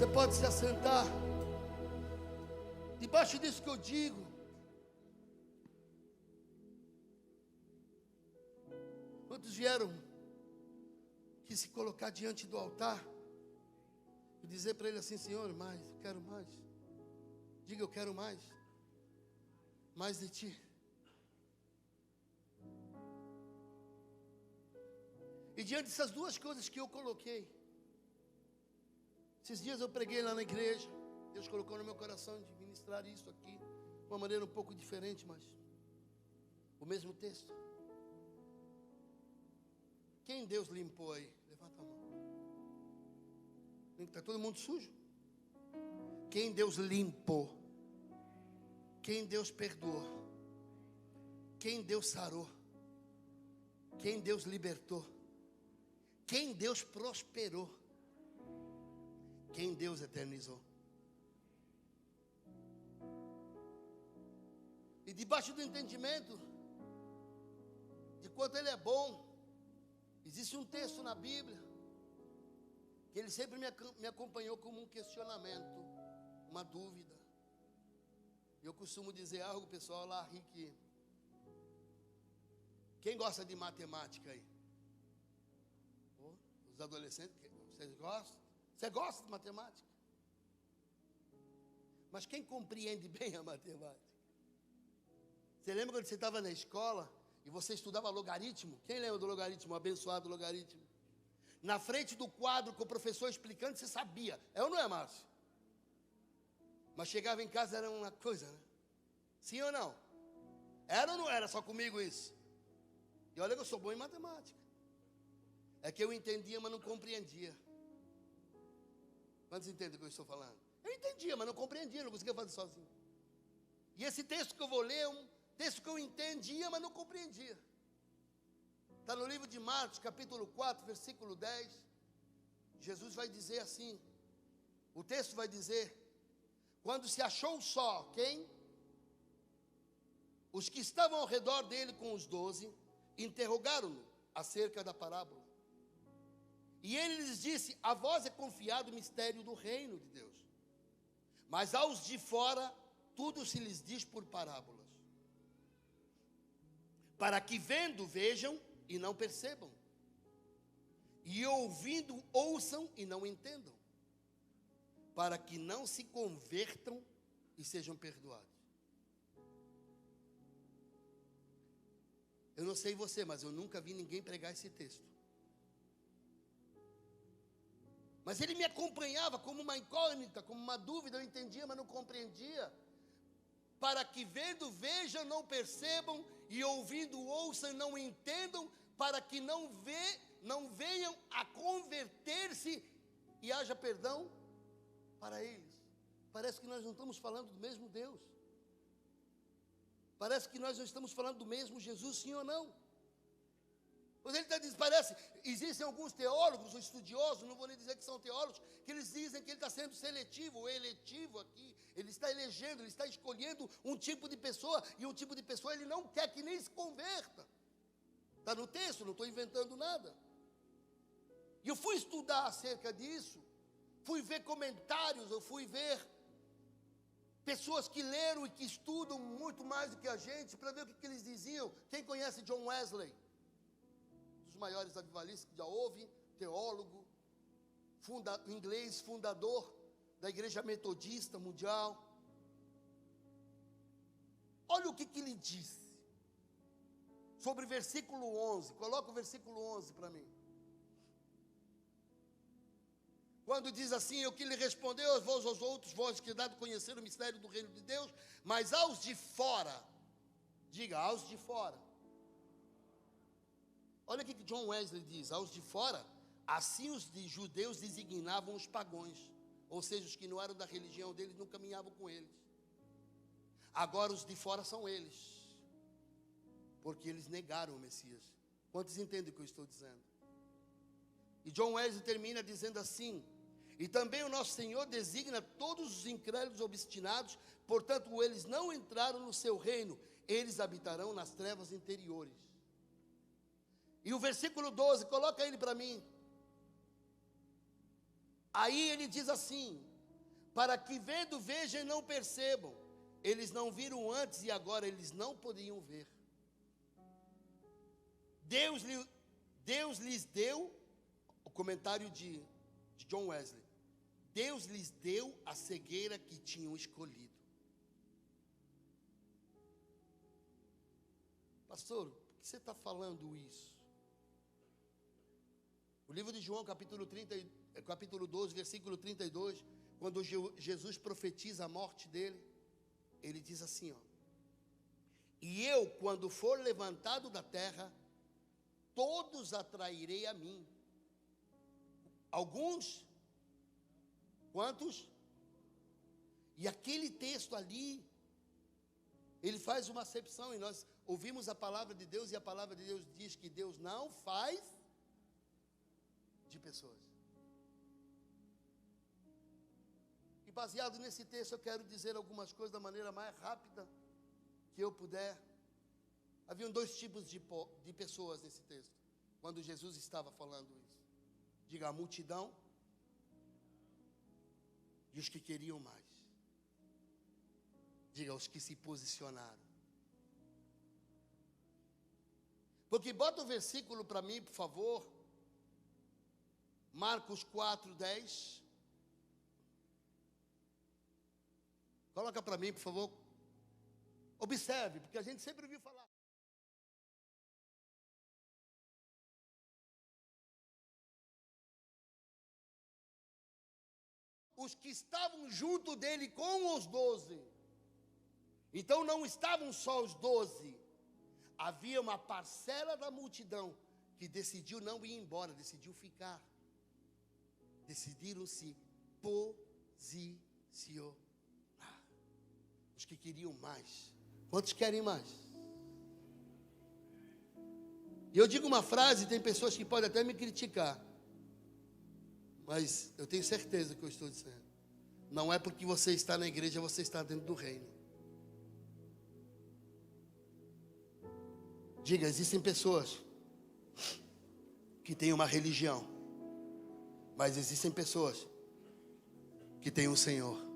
Você pode se assentar. Debaixo disso que eu digo, quantos vieram que se colocar diante do altar e dizer para ele assim: Senhor, mais, eu quero mais. Diga: eu quero mais. Mais de ti. E diante dessas duas coisas que eu coloquei, esses dias eu preguei lá na igreja. Deus colocou no meu coração de ministrar isso aqui de uma maneira um pouco diferente, mas o mesmo texto. Quem Deus limpou aí? Levanta a mão. Está todo mundo sujo? Quem Deus limpou? Quem Deus perdoou? Quem Deus sarou? Quem Deus libertou? Quem Deus prosperou? Quem Deus eternizou? E debaixo do entendimento de quanto Ele é bom, existe um texto na Bíblia que Ele sempre me acompanhou como um questionamento, uma dúvida. Eu costumo dizer algo, pessoal, lá, Rick. Quem gosta de matemática aí? Os adolescentes, vocês gostam? Você gosta de matemática? Mas quem compreende bem a matemática? Você lembra quando você estava na escola e você estudava logaritmo? Quem lembra do logaritmo, o abençoado logaritmo? Na frente do quadro com o professor explicando, você sabia. É ou não é, Márcio? Mas chegava em casa, era uma coisa, né? Sim ou não? Era ou não era só comigo isso? E olha que eu sou bom em matemática. É que eu entendia, mas não compreendia. Quantos entendem o que eu estou falando? Eu entendia, mas não compreendia, não conseguia fazer sozinho. E esse texto que eu vou ler é um texto que eu entendia, mas não compreendia. Está no livro de Marcos, capítulo 4, versículo 10. Jesus vai dizer assim, o texto vai dizer: quando se achou só, quem? Os que estavam ao redor dele com os 12, interrogaram-no acerca da parábola. E ele lhes disse: a vós é confiado o mistério do reino de Deus, mas aos de fora tudo se lhes diz por parábolas, para que vendo vejam e não percebam, e ouvindo ouçam e não entendam, para que não se convertam e sejam perdoados. Eu não sei você, mas eu nunca vi ninguém pregar esse texto. Mas ele me acompanhava como uma incógnita, como uma dúvida, eu entendia, mas não compreendia. Para que vendo vejam, não percebam, e ouvindo ouçam, não entendam, para que não venham a converter-se e haja perdão para eles. Parece que nós não estamos falando do mesmo Deus. Parece que nós não estamos falando do mesmo Jesus, sim ou não? Pois ele está dizendo, parece, existem alguns teólogos, ou estudiosos, não vou nem dizer que são teólogos, que eles dizem que ele está sendo seletivo, ou eletivo aqui. Ele está elegendo, ele está escolhendo um tipo de pessoa, e um tipo de pessoa ele não quer que nem se converta. Está no texto, não estou inventando nada. E eu fui estudar acerca disso, fui ver comentários, eu fui ver pessoas que leram e que estudam muito mais do que a gente, para ver o que eles diziam. Quem conhece John Wesley? Dos maiores avivalistas que já houve, teólogo, inglês, fundador da Igreja Metodista Mundial. Olha o que ele disse sobre o versículo 11. Coloca o versículo 11 para mim. Quando diz assim: o que lhe respondeu aos outros, vós que dado conhecer o mistério do reino de Deus, mas aos de fora, diga, aos de fora. Olha o que John Wesley diz: aos de fora, assim os de judeus designavam os pagãos, ou seja, os que não eram da religião deles, não caminhavam com eles. Agora os de fora são eles, porque eles negaram o Messias. Quantos entendem o que eu estou dizendo? E John Wesley termina dizendo assim: e também o nosso Senhor designa todos os incrédulos obstinados, portanto eles não entraram no seu reino, eles habitarão nas trevas interiores. E o versículo 12, coloca ele para mim. Aí ele diz assim: para que vendo vejam e não percebam. Eles não viram antes e agora eles não podiam ver. Deus lhes deu, o comentário de John Wesley, Deus lhes deu a cegueira que tinham escolhido. Pastor, por que você está falando isso? O livro de João, capítulo 12, versículo 32, quando Jesus profetiza a morte dele, ele diz assim, ó: e eu, quando for levantado da terra, todos atrairei a mim. Alguns? Quantos? E aquele texto ali, ele faz uma acepção, e nós ouvimos a palavra de Deus, e a palavra de Deus diz que Deus não faz de pessoas. E baseado nesse texto, eu quero dizer algumas coisas da maneira mais rápida que eu puder. Haviam dois tipos de pessoas nesse texto, quando Jesus estava falando isso. Diga, a multidão e os que queriam mais. Diga, os que se posicionaram. Porque bota o versículo para mim, por favor. Marcos 4:10. Coloca para mim, por favor. Observe, porque a gente sempre ouviu falar. Os que estavam junto dele com os 12. Então não estavam só os 12. Havia uma parcela da multidão que decidiu não ir embora, decidiu ficar. Decidiram se posicionar. Os que queriam mais. Quantos querem mais? E eu digo uma frase, tem pessoas que podem até me criticar, mas eu tenho certeza que eu estou dizendo. Não é porque você está na igreja, você está dentro do reino. Diga, existem pessoas que têm uma religião, mas existem pessoas que têm um Senhor.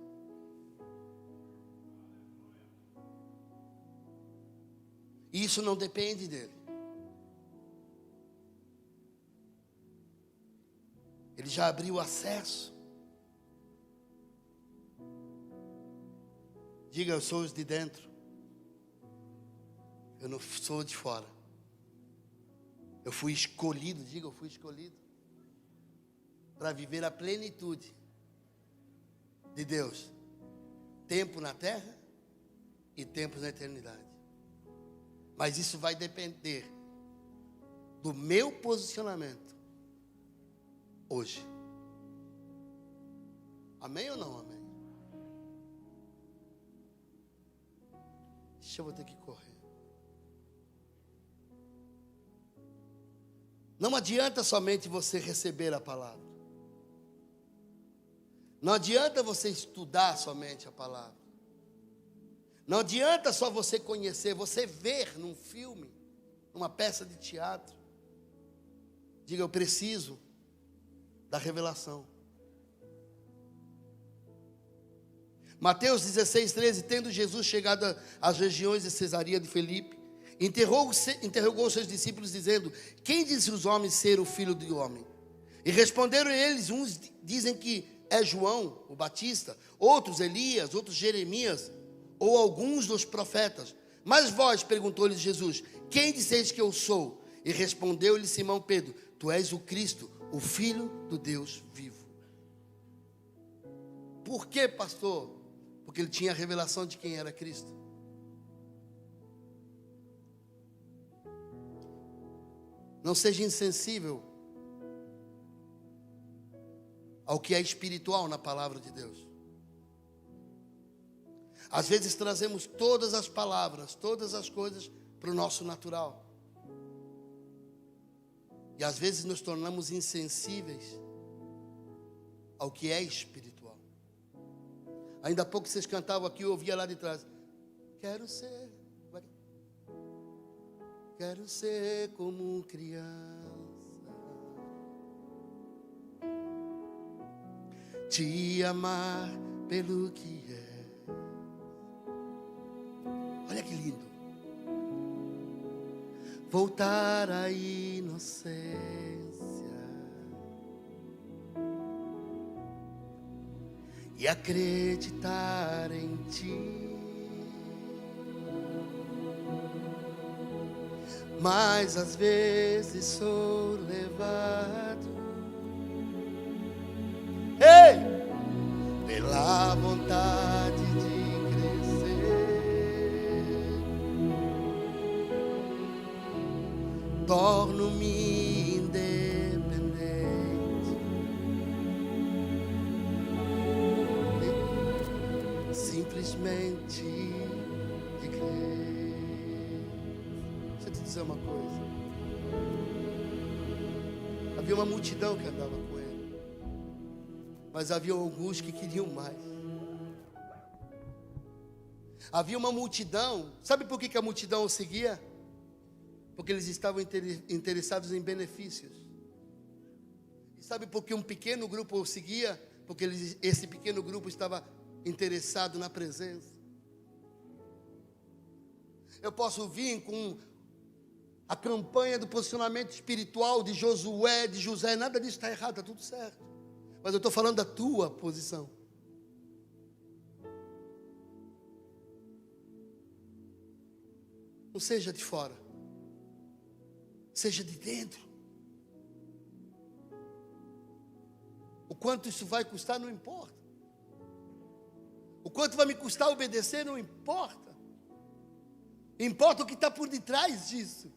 E isso não depende dele. Ele já abriu acesso. Diga, eu sou os de dentro. Eu não sou de fora. Eu fui escolhido, diga, eu fui escolhido para viver a plenitude de Deus. Tempo na terra e tempo na eternidade. Mas isso vai depender do meu posicionamento hoje. Amém ou não amém? Deixa eu vou ter que correr. Não adianta somente você receber a palavra. Não adianta você estudar somente a palavra. Não adianta só você conhecer, você ver num filme, numa peça de teatro. Diga, eu preciso da revelação. Mateus 16:13, tendo Jesus chegado às regiões de Cesaria de Filipe, interrogou seus discípulos dizendo, quem diz os homens ser o filho do homem? E responderam eles, uns dizem que é João, o Batista, outros Elias, outros Jeremias, ou alguns dos profetas. Mas vós, perguntou-lhes Jesus, quem disseis que eu sou? E respondeu-lhe Simão Pedro, tu és o Cristo, o Filho do Deus vivo. Por quê, pastor? Porque ele tinha a revelação de quem era Cristo. Não seja insensível ao que é espiritual na palavra de Deus. Às vezes trazemos todas as palavras, todas as coisas para o nosso natural. E às vezes nos tornamos insensíveis ao que é espiritual. Ainda há pouco vocês cantavam aqui, eu ouvia lá de trás. Quero ser como criança, te amar pelo que é. Olha que lindo. Voltar à inocência e acreditar em ti. Mas às vezes sou levado, ei, pela vontade de crescer. Torno-me independente, simplesmente de crer. Deixa eu te dizer uma coisa. Havia uma multidão que andava com ele, mas havia alguns que queriam mais. Havia uma multidão. Sabe por que a multidão o seguia? Porque eles estavam interessados em benefícios. E sabe por que um pequeno grupo o seguia? Porque esse pequeno grupo estava interessado na presença. Eu posso vir com a campanha do posicionamento espiritual de Josué, de José, nada disso está errado, está tudo certo. Mas eu estou falando da tua posição. Não seja de fora, seja de dentro. O quanto isso vai custar não importa. O quanto vai me custar obedecer não importa. Importa o que está por detrás disso.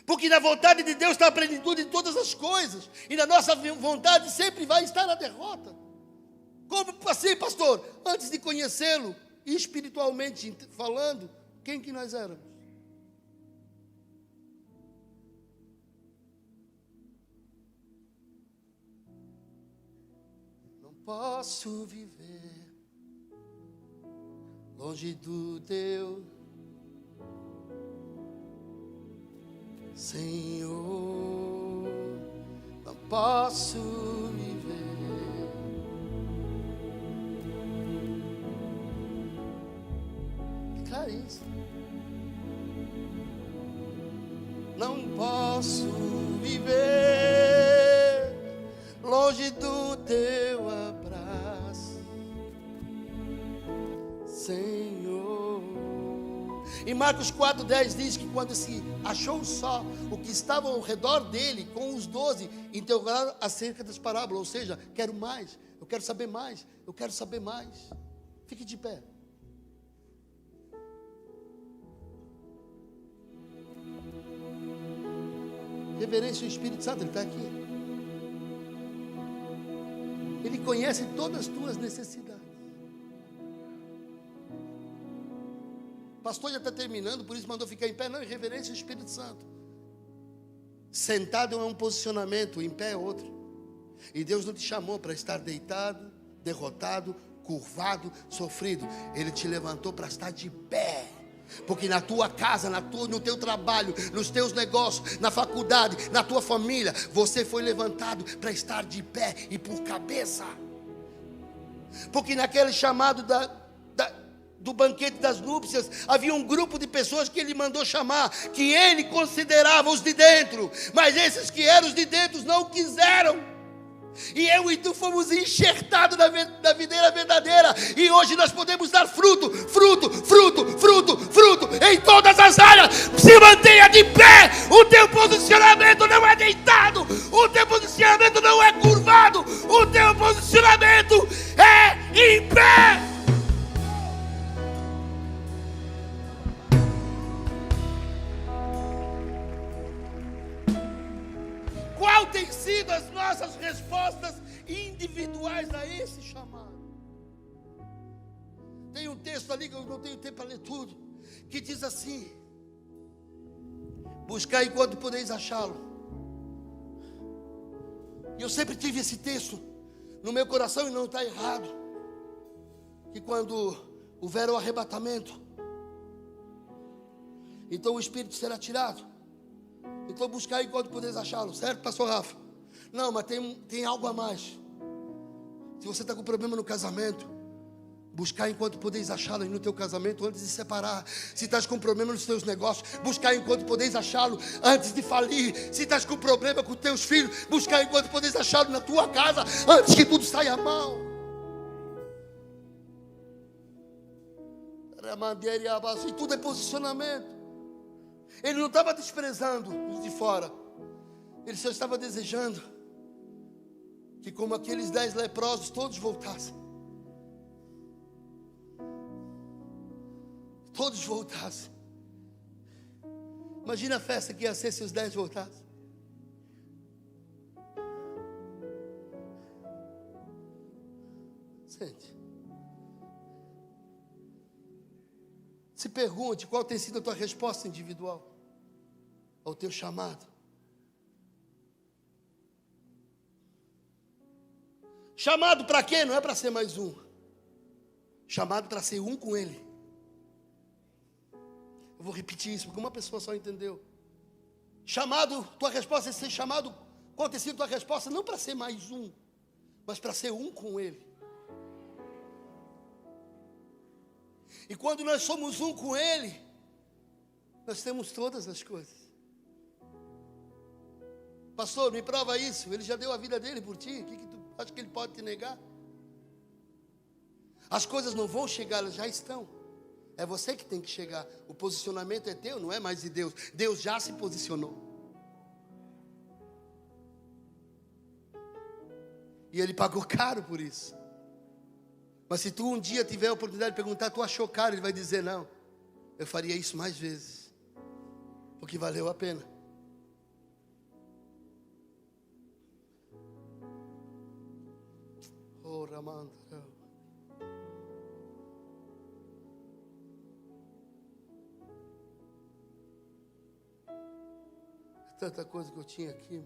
Porque na vontade de Deus está a plenitude de todas as coisas. E na nossa vontade sempre vai estar a derrota. Como assim, pastor? Antes de conhecê-lo, espiritualmente falando, quem que nós éramos? Não posso viver longe do teu Senhor, não posso viver. Declare isso. Não posso viver longe do teu abraço, Senhor. Em Marcos 4,10 diz que quando se achou só, o que estava ao redor dele, com os 12, interrogaram acerca das parábolas. Ou seja, quero mais, eu quero saber mais, eu quero saber mais. Fique de pé. Reverência ao Espírito Santo, ele está aqui. Ele conhece todas as tuas necessidades. O pastor já está terminando, por isso mandou ficar em pé. Não, em reverência ao Espírito Santo. Sentado é um posicionamento, em pé é outro. E Deus não te chamou para estar deitado, derrotado, curvado, sofrido. Ele te levantou para estar de pé. Porque na tua casa, no teu trabalho, nos teus negócios, na faculdade, na tua família, você foi levantado para estar de pé e por cabeça. Porque naquele chamado do banquete das núpcias, havia um grupo de pessoas que ele mandou chamar, que ele considerava os de dentro, mas esses que eram os de dentro não quiseram. E eu e tu fomos enxertados na videira verdadeira. E hoje nós podemos dar fruto em todas as áreas. Se mantenha de pé. O teu posicionamento não é deitado. O teu posicionamento não é curvado. O teu posicionamento é em pé. Qual tem sido as nossas respostas individuais a esse chamado? Tem um texto ali que eu não tenho tempo para ler tudo, que diz assim: buscar enquanto podeis achá-lo. E eu sempre tive esse texto no meu coração e não está errado. Que quando houver o arrebatamento, então o Espírito será tirado. Então buscar enquanto podeis achá-lo, certo, pastor Rafa? Não, mas tem algo a mais. Se você está com problema no casamento, buscar enquanto podeis achá-lo no teu casamento antes de separar. Se estás com problema nos teus negócios, buscar enquanto podeis achá-lo antes de falir. Se estás com problema com teus filhos, buscar enquanto podeis achá-lo na tua casa antes que tudo saia mal. E tudo é posicionamento. Ele não estava desprezando os de fora, ele só estava desejando que, como aqueles 10 leprosos, todos voltassem. Todos voltassem. Imagina a festa que ia ser se os 10 voltassem. Sente. Se pergunte qual tem sido a tua resposta individual ao teu chamado. Chamado para quê? Não é para ser mais um. Chamado para ser um com Ele. Eu vou repetir isso, porque uma pessoa só entendeu. Chamado, tua resposta é ser chamado, qual tem sido tua resposta? Não para ser mais um, mas para ser um com Ele. E quando nós somos um com Ele, nós temos todas as coisas. Pastor, me prova isso. Ele já deu a vida dele por ti. O que tu acha que Ele pode te negar? As coisas não vão chegar, elas já estão. É você que tem que chegar. O posicionamento é teu, não é mais de Deus. Deus já se posicionou. E Ele pagou caro por isso. Mas se tu um dia tiver a oportunidade de perguntar, tu achou caro? Ele vai dizer, não, eu faria isso mais vezes, porque valeu a pena. Oh, Ramanda. Tanta coisa que eu tinha aqui.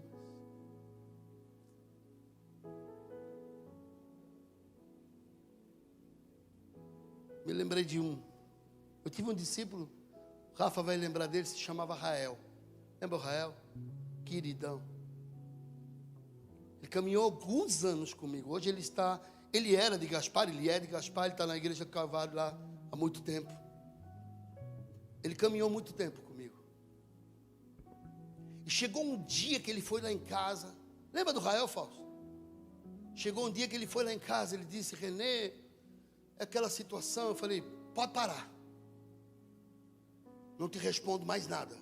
Me lembrei de um. Eu tive um discípulo, o Rafa vai lembrar dele, se chamava Rael. Lembra o Rael? Queridão. Ele caminhou alguns anos comigo. Hoje ele era de Gaspar, ele está na igreja do Calvário lá há muito tempo. Ele caminhou muito tempo comigo. E chegou um dia que ele foi lá em casa. Lembra do Rael, Fausto? Chegou um dia que ele foi lá em casa, ele disse, Renê, aquela situação, eu falei, pode parar. Não te respondo mais nada.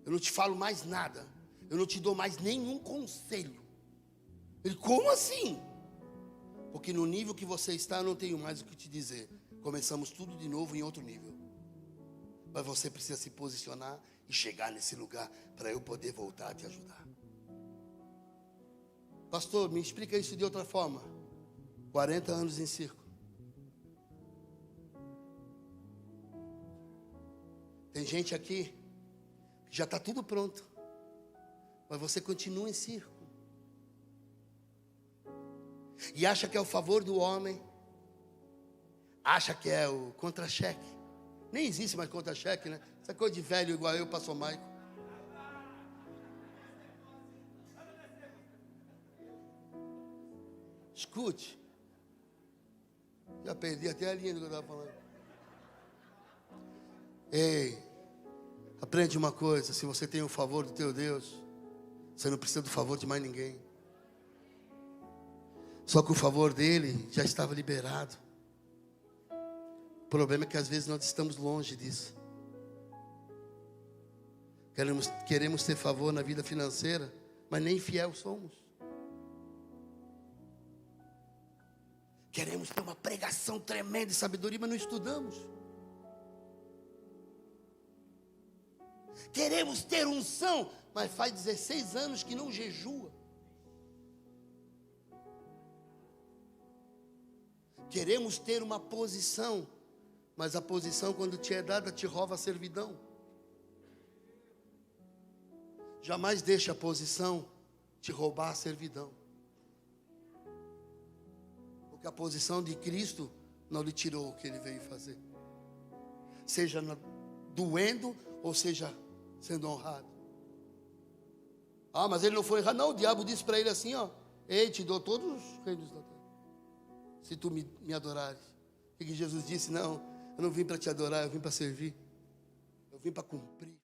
Eu não te falo mais nada. Eu não te dou mais nenhum conselho. Ele, como assim? Porque no nível que você está, eu não tenho mais o que te dizer. Começamos tudo de novo em outro nível. Mas você precisa se posicionar e chegar nesse lugar para eu poder voltar a te ajudar. Pastor, me explica isso de outra forma. 40 anos em circo. Tem gente aqui que já está tudo pronto, mas você continua em circo. E acha que é o favor do homem, acha que é o contra-cheque. Nem existe mais contra-cheque, né? Essa coisa de velho igual eu, pastor Maico. Escute. Já perdi até a linha do que eu estava falando. Ei, aprende uma coisa, se você tem o favor do teu Deus, você não precisa do favor de mais ninguém. Só que o favor dele já estava liberado. O problema é que às vezes nós estamos longe disso. Queremos ter favor na vida financeira, mas nem fiel somos. Queremos ter uma pregação tremenda de sabedoria, mas não estudamos. Queremos ter unção, mas faz 16 anos que não jejua. Queremos ter uma posição, mas a posição quando te é dada te rouba a servidão. Jamais deixe a posição te roubar a servidão. Porque a posição de Cristo não lhe tirou o que ele veio fazer. Seja doendo ou seja sendo honrado. Ah, mas ele não foi honrado. Não, o diabo disse para ele assim, ó. Ei, te dou todos os reinos da terra. se tu me adorares. O que Jesus disse? Não, eu não vim para te adorar, eu vim para servir. Eu vim para cumprir.